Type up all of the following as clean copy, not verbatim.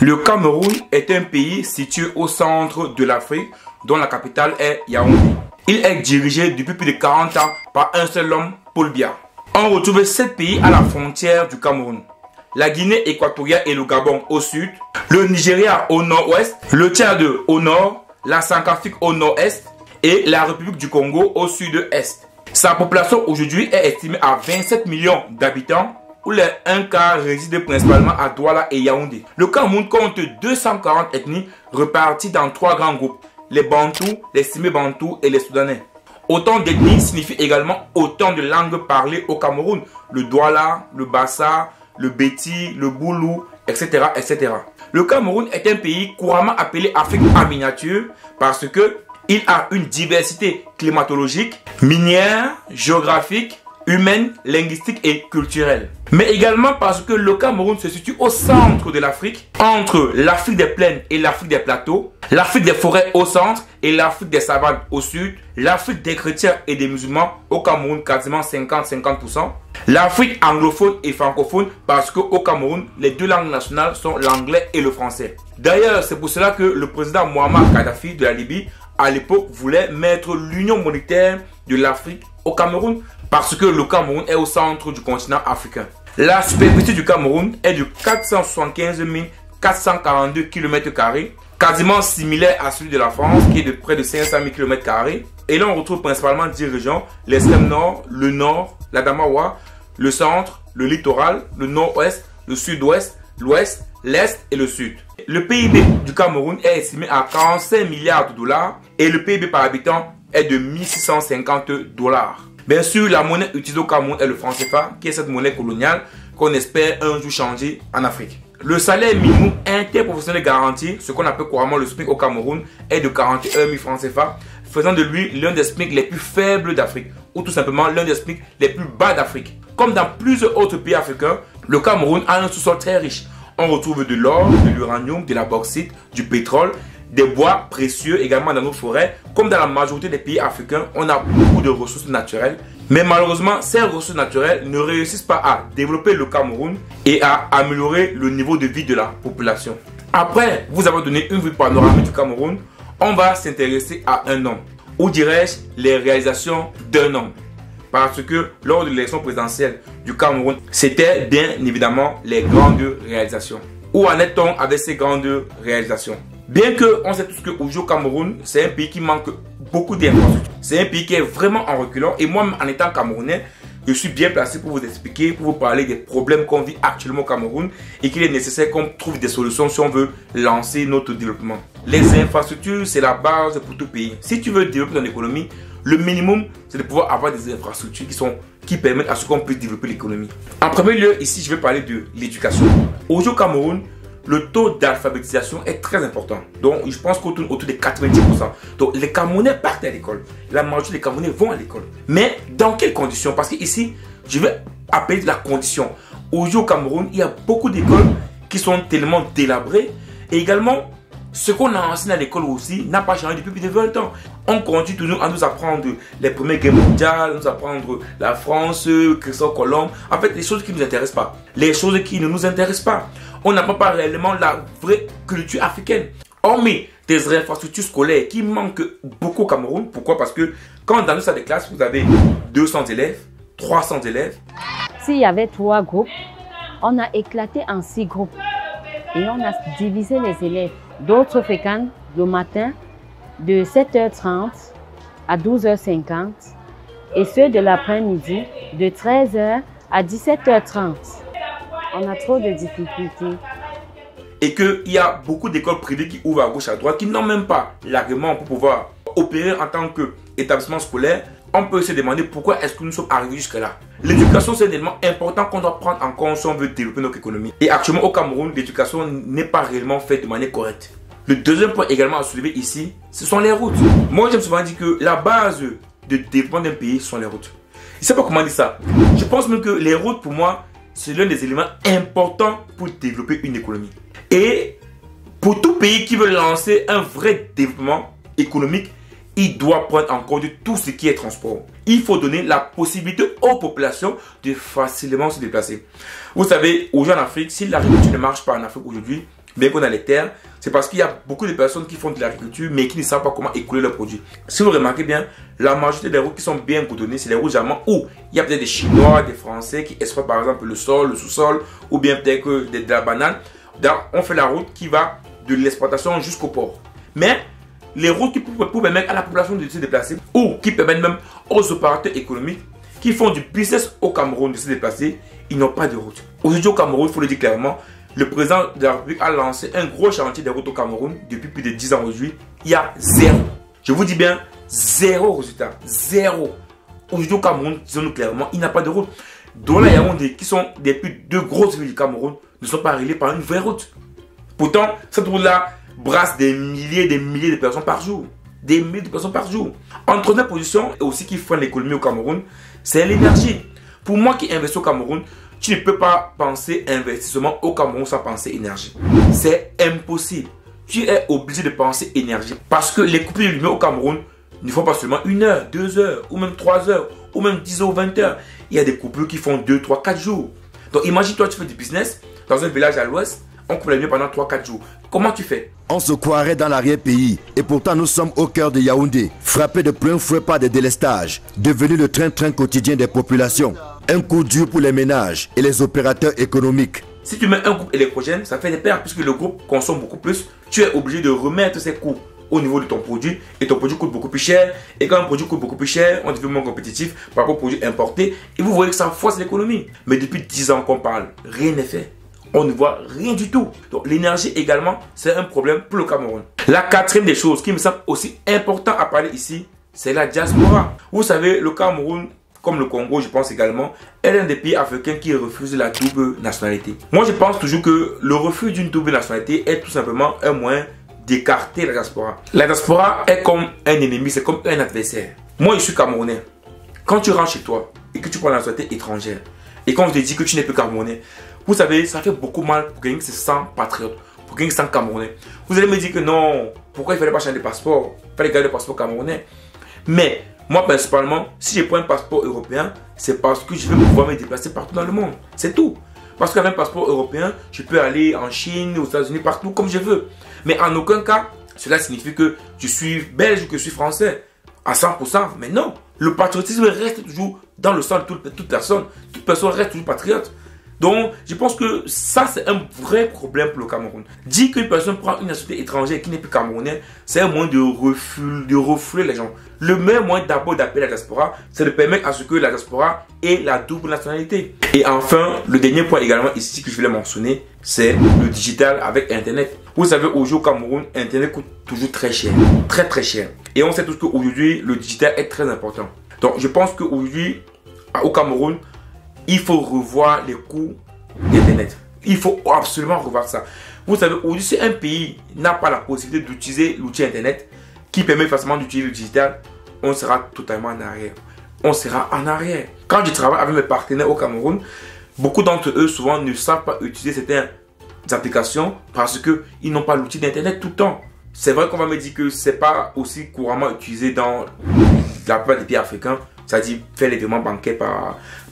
Le Cameroun est un pays situé au centre de l'Afrique, dont la capitale est Yaoundé. Il est dirigé depuis plus de 40 ans par un seul homme, Paul Biya. On retrouve 7 pays à la frontière du Cameroun. La Guinée équatoriale et le Gabon au sud, le Nigeria au nord-ouest, le Tchad au nord, la Centrafrique au nord-est et la République du Congo au sud-est. Sa population aujourd'hui est estimée à 27 millions d'habitants, où les un quart résident principalement à Douala et Yaoundé. Le Cameroun compte 240 ethnies reparties dans 3 grands groupes, les Bantous, les Simé-Bantous et les Soudanais. Autant d'ethnies signifie également autant de langues parlées au Cameroun, le Douala, le Bassa, le Béti, le Boulou, etc., etc. Le Cameroun est un pays couramment appelé Afrique en miniature parce que il a une diversité climatologique, minière, géographique, humaine, linguistique et culturelle. Mais également parce que le Cameroun se situe au centre de l'Afrique, entre l'Afrique des plaines et l'Afrique des plateaux, l'Afrique des forêts au centre et l'Afrique des savanes au sud, l'Afrique des chrétiens et des musulmans au Cameroun quasiment 50-50%, l'Afrique anglophone et francophone parce qu'au Cameroun, les 2 langues nationales sont l'anglais et le français. D'ailleurs, c'est pour cela que le président Muammar Kadhafi de la Libye, à l'époque, voulait mettre l'union monétaire de l'Afrique au Cameroun parce que le Cameroun est au centre du continent africain. La superficie du Cameroun est de 475 442 km², quasiment similaire à celui de la France qui est de près de 500 000 km². Et là on retrouve principalement 10 régions, l'extrême nord, le nord, l'Adamawa, le centre, le littoral, le nord-ouest, le sud-ouest, l'ouest, l'est et le sud. Le PIB du Cameroun est estimé à 45 milliards de dollars et le PIB par habitant est de 1650 dollars. Bien sûr, la monnaie utilisée au Cameroun est le franc CFA, qui est cette monnaie coloniale qu'on espère un jour changer en Afrique. Le salaire minimum interprofessionnel garanti, ce qu'on appelle couramment le SMIC au Cameroun, est de 41 000 francs CFA, faisant de lui l'un des SMIC les plus faibles d'Afrique, ou tout simplement l'un des SMIC les plus bas d'Afrique. Comme dans plusieurs autres pays africains, le Cameroun a un sous-sol très riche. On retrouve de l'or, de l'uranium, de la bauxite, du pétrole, des bois précieux également dans nos forêts. Comme dans la majorité des pays africains, on a beaucoup de ressources naturelles. Mais malheureusement, ces ressources naturelles ne réussissent pas à développer le Cameroun et à améliorer le niveau de vie de la population. Après vous avoir donné une vue panoramique du Cameroun, on va s'intéresser à un homme. Ou dirais-je les réalisations d'un homme. Parce que lors de l'élection présidentielle du Cameroun, c'était bien évidemment les grandes réalisations. Où en est-on avec ces grandes réalisations? Bien qu'on sait tous qu'aujourd'hui au Cameroun, c'est un pays qui manque beaucoup d'infrastructures. C'est un pays qui est vraiment en reculant. Et moi, en étant Camerounais, je suis bien placé pour vous expliquer, pour vous parler des problèmes qu'on vit actuellement au Cameroun et qu'il est nécessaire qu'on trouve des solutions si on veut lancer notre développement. Les infrastructures, c'est la base pour tout pays. Si tu veux développer ton économie, le minimum, c'est de pouvoir avoir des infrastructures qui permettent à ce qu'on puisse développer l'économie. En premier lieu, ici, je vais parler de l'éducation. Aujourd'hui au Cameroun, le taux d'alphabétisation est très important. Donc, je pense qu'on tourne autour de 90%. Donc, les Camerounais partent à l'école. La majorité des Camerounais vont à l'école. Mais dans quelles conditions? Parce que ici, je vais appeler la condition. Aujourd'hui au Cameroun, il y a beaucoup d'écoles qui sont tellement délabrées. Et également, ce qu'on a enseigné à l'école aussi n'a pas changé depuis plus de 20 ans. On continue toujours à nous apprendre les premières guerres mondiales, nous apprendre la France, Christophe Colomb. En fait, les choses qui ne nous intéressent pas. Les choses qui ne nous intéressent pas. On n'apprend pas réellement la vraie culture africaine. Hormis des infrastructures scolaires qui manquent beaucoup au Cameroun. Pourquoi? Parce que quand dans une salle de classe, vous avez 200 élèves, 300 élèves. S'il y avait 3 groupes, on a éclaté en 6 groupes. Et on a divisé les élèves. D'autres fréquentent le matin de 7h30 à 12h50 et ceux de l'après-midi de 13h à 17h30. On a trop de difficultés. Et qu'il y a beaucoup d'écoles privées qui ouvrent à gauche à droite qui n'ont même pas l'agrément pour pouvoir opérer en tant qu'établissement scolaire. On peut se demander pourquoi est-ce que nous sommes arrivés jusque-là. L'éducation, c'est un élément important qu'on doit prendre en compte si on veut développer notre économie. Et actuellement au Cameroun, l'éducation n'est pas réellement faite de manière correcte. Le deuxième point également à soulever ici, ce sont les routes. Moi, j'aime souvent dire que la base de développement d'un pays sont les routes. Je ne sais pas comment dire ça. Je pense même que les routes, pour moi, c'est l'un des éléments importants pour développer une économie. Et pour tout pays qui veut lancer un vrai développement économique, il doit prendre en compte tout ce qui est transport. Il faut donner la possibilité aux populations de facilement se déplacer. Vous savez, aujourd'hui en Afrique, si l'agriculture ne marche pas en Afrique aujourd'hui, bien qu'on a les terres, c'est parce qu'il y a beaucoup de personnes qui font de l'agriculture mais qui ne savent pas comment écouler leurs produits. Si vous remarquez bien, la majorité des routes qui sont bien goudronnées, c'est les routes allemandes où il y a peut-être des Chinois, des Français qui exploitent par exemple le sol, le sous-sol ou bien peut-être de la banane. Donc, on fait la route qui va de l'exploitation jusqu'au port. Mais les routes qui permettent à la population de se déplacer ou qui permettent même aux opérateurs économiques qui font du business au Cameroun de se déplacer, ils n'ont pas de route. Aujourd'hui au Cameroun, il faut le dire clairement, le président de la République a lancé un gros chantier de routes au Cameroun depuis plus de 10 ans aujourd'hui. Il y a zéro. Je vous dis bien, zéro résultat. Zéro. Aujourd'hui au Cameroun, disons-nous clairement, il n'y a pas de route. Douala et Yaoundé, qui sont des plus deux grosses villes du Cameroun, ne sont pas reliées par une vraie route. Pourtant, cette route-là brasse des milliers de personnes par jour. Des milliers de personnes par jour. En troisième position, et aussi qui freine l'économie au Cameroun, c'est l'énergie. Pour moi qui investis au Cameroun, tu ne peux pas penser investissement au Cameroun sans penser énergie. C'est impossible. Tu es obligé de penser énergie. Parce que les coupures de lumière au Cameroun ne font pas seulement 1 heure, 2 heures, ou même 3 heures, ou même 10 heures ou 20 heures. Il y a des coupures qui font 2, 3, 4 jours. Donc imagine-toi, tu fais du business dans un village à l'ouest, on coupe la lumière pendant 3-4 jours. Comment tu fais? On se croirait dans l'arrière-pays et pourtant nous sommes au cœur de Yaoundé, frappés de plein fouet par des délestages, devenu le train-train quotidien des populations. Un coup dur pour les ménages et les opérateurs économiques. Si tu mets un groupe électrogène, ça fait des pertes puisque le groupe consomme beaucoup plus. Tu es obligé de remettre ces coûts au niveau de ton produit et ton produit coûte beaucoup plus cher. Et quand un produit coûte beaucoup plus cher, on devient moins compétitif par rapport aux produits importés. Et vous voyez que ça force l'économie. Mais depuis 10 ans qu'on parle, rien n'est fait. On ne voit rien du tout. Donc l'énergie également, c'est un problème pour le Cameroun. La quatrième des choses qui me semble aussi important à parler ici, c'est la diaspora. Vous savez, le Cameroun, comme le Congo, je pense également, est l'un des pays africains qui refuse la double nationalité. Moi, je pense toujours que le refus d'une double nationalité est tout simplement un moyen d'écarter la diaspora. La diaspora est comme un ennemi, c'est comme un adversaire. Moi, je suis Camerounais. Quand tu rentres chez toi et que tu prends la nationalité étrangère, et quand je te dis que tu n'es plus Camerounais, vous savez, ça fait beaucoup mal pour quelqu'un qui se sent patriote, pour quelqu'un qui se sent Camerounais. Vous allez me dire que non, pourquoi il ne fallait pas changer de passeport? Il fallait garder le passeport camerounais. Mais moi, principalement, si je prends un passeport européen, c'est parce que je vais pouvoir me déplacer partout dans le monde. C'est tout. Parce qu'avec un passeport européen, je peux aller en Chine, aux États-Unis, partout comme je veux. Mais en aucun cas, cela signifie que je suis belge ou que je suis français à 100%. Mais non, le patriotisme reste toujours dans le sang de toute personne. Toute personne reste toujours patriote. Donc, je pense que ça, c'est un vrai problème pour le Cameroun. Dire qu'une personne prend une nationalité étrangère qui n'est plus camerounais, c'est un moyen de refouler les gens. Le meilleur moyen d'abord d'appeler la diaspora, c'est de permettre à ce que la diaspora ait la double nationalité. Et enfin, le dernier point également ici que je voulais mentionner, c'est le digital avec Internet. Vous savez, aujourd'hui au Cameroun, Internet coûte toujours très cher. Très très cher. Et on sait tous qu'aujourd'hui, le digital est très important. Donc, je pense qu'aujourd'hui, au Cameroun, il faut revoir les coûts d'Internet. Il faut absolument revoir ça. Vous savez, aujourd'hui, si un pays n'a pas la possibilité d'utiliser l'outil Internet qui permet facilement d'utiliser le digital, on sera totalement en arrière. On sera en arrière. Quand je travaille avec mes partenaires au Cameroun, beaucoup d'entre eux souvent ne savent pas utiliser certaines applications parce qu'ils n'ont pas l'outil d'Internet tout le temps. C'est vrai qu'on va me dire que ce n'est pas aussi couramment utilisé dans la plupart des pays africains. C'est-à-dire faire les paiements bancaires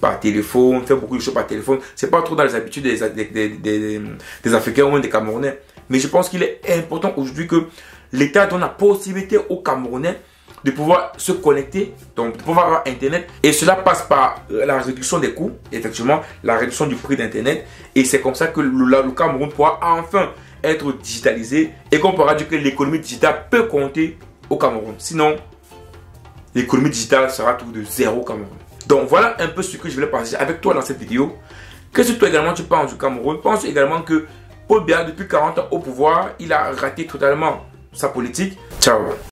par téléphone, faire beaucoup de choses par téléphone. Ce n'est pas trop dans les habitudes des Africains ou même des Camerounais. Mais je pense qu'il est important aujourd'hui que l'État donne la possibilité aux Camerounais de pouvoir se connecter, donc de pouvoir avoir Internet. Et cela passe par la réduction des coûts, effectivement, la réduction du prix d'Internet. Et c'est comme ça que le Cameroun pourra enfin être digitalisé et qu'on pourra dire que l'économie digitale peut compter au Cameroun. Sinon, l'économie digitale sera tout de zéro au Cameroun. Donc voilà un peu ce que je voulais partager avec toi dans cette vidéo. Qu'est-ce que toi également tu penses du Cameroun? Pense également que Paul Biya, depuis 40 ans au pouvoir, il a raté totalement sa politique. Ciao.